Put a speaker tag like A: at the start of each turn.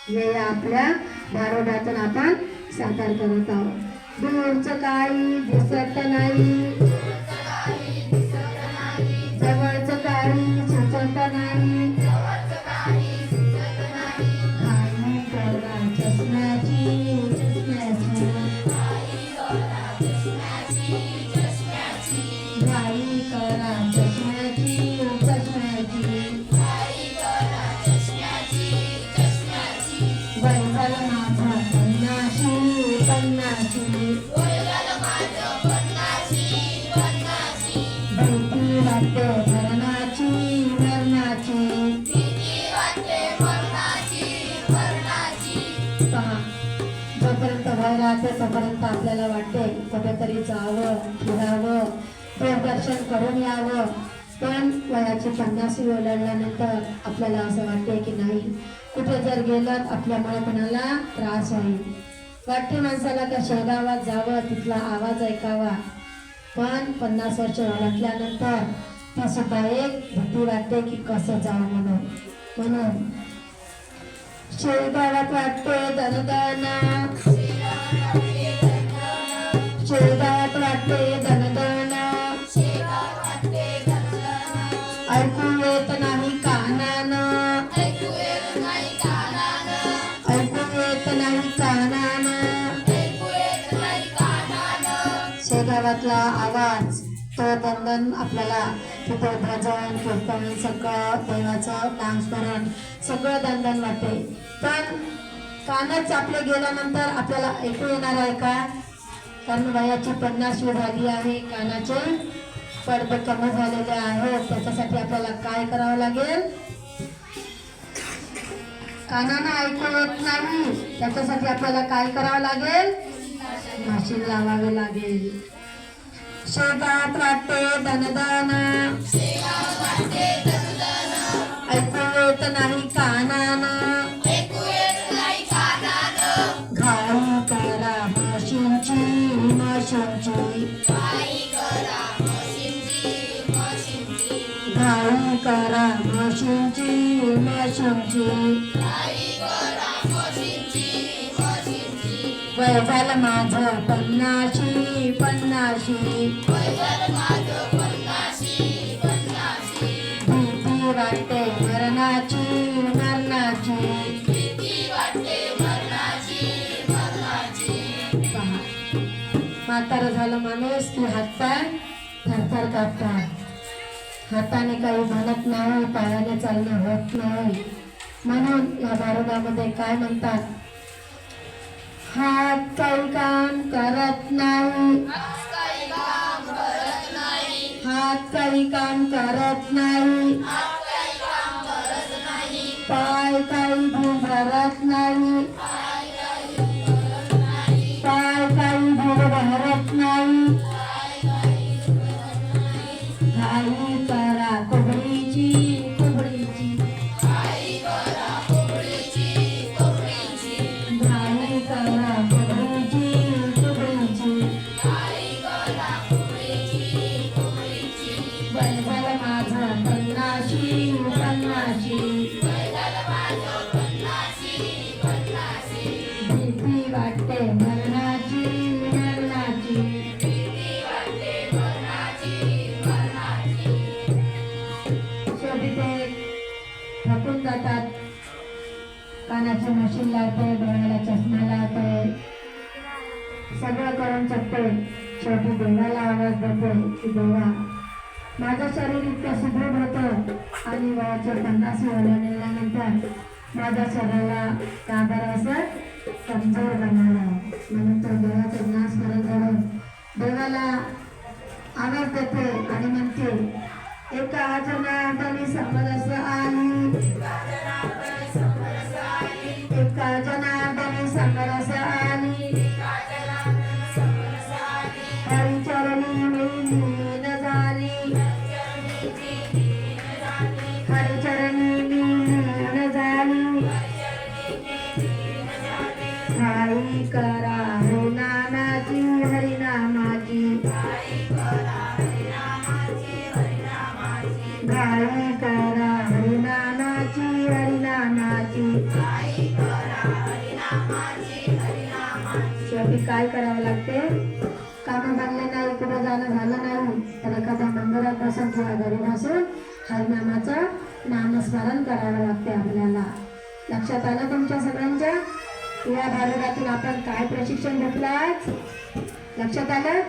A: हे आपल्या भारुडातून आपण साकार करत आहोत. दूरचं काही दिसत नाही, जवळचं काही सुचत नाही, घाई करा चष्म्याची चष्म्याची, घाई करा चष्म्याची चष्म्याची, वय झालं माझं पन्नाशी पन्नाशी, भीती वाटते मरणाची मरणाची. पहा, जोपर्यंत वय राहते तोपर्यंत आपल्याला वाटते कुठेतरी जावं, फिरावं, देवदर्शन करून यावं. पण वयाची 50 ओलांडल्यानंतर आपल्याला असं वाटते की नाही, कुठे जर गेलं आपल्यामुळे कोणाला त्रास होईल. वाटते माणसाला त्या शेगावात जावं, तिथला आवाज ऐकावा. पण 50 वर्ष ओलांडल्यानंतर ती सुद्धा एक भीती वाटते की कसं जावं म्हणून शेगावात वाटते दणदण, शेगावात वाटते दणदण, ऐकू येत नाही कानानं, ऐकू येत नाही कानानं, शेगावातला आवाज तो दणदण आपल्याला तिथे भजन कीर्तन सगळं देवाचं नामस्मरण सगळं दणदण वाटते. पण कानच आपले गेल्यानंतर आपल्याला ऐकू येणार आहे का? कारण वयाची 50 झाली आहे, कानाचे पडदे कमी झालेले आहेत. त्याच्यासाठी आपल्याला काय करावं लागेल? कानानं ऐकू येत नाही, त्याच्यासाठी आपल्याला काय करावं लागेल? मशीन लावावे लागेल. शेगावात वाटते दणदण, ऐकू येत नाही कानानं, घाई करा मशीनची घाई करा मशीनची, वय झालं माझं पन्नाशी भीती वाटते मरणाची पहा, म्हातारं झालं माणूस की हातपाय थरथर कापतात. हाताने काही म्हणत नाही, पायाने चालणं होत नाही. म्हणून या भारुडामध्ये काय म्हणतात? हात काही काम करत नाही, हात काही काम करत नाही, पाय काही भरत नाही, पाय काही भरत नाही, घाई करा कुबडीची घाई करा कुबडीची, वय झालं माझं पन्नाशी भीती वाटते मरणाची शेवटी ते थकून जातात. कानाची मशीन लावते, डोळ्याला चष्मा लावते, सगळं करून शकते. शेवटी देवाला आवाज देते की देवा, माझं शरीर इतकं सुदृढ होतं आणि वयाच्या 50 ओलांडल्यानंतर माझ्या शरीराला का बरं असं कमजोर बनवलं. म्हणून तो देवाचं नामस्मरण करून देवाला आवाज देते आणि म्हणते, एका जनार्दनी समरस आली, एका जनार्दनी समरस आली, हरिचरणी मी लीन झाली, हरिचरणी मी लीन झाली, घाई करा हरिनामाची हरिनामाची, घाई करा हरिनामाची हरिनामाची, शेवटी काय करावं लागते, कामं बनले नाही, कुठं जाणं झालं नाही तर एखाद्या मंदिरात बसून किंवा घरी बसून हरिनामाचं नामस्मरण करावं लागते आपल्याला. लक्षात आलं तुमच्या सगळ्यांच्या? या भागातून आपण काय प्रशिक्षण घेतलं आज? लक्षात आलं?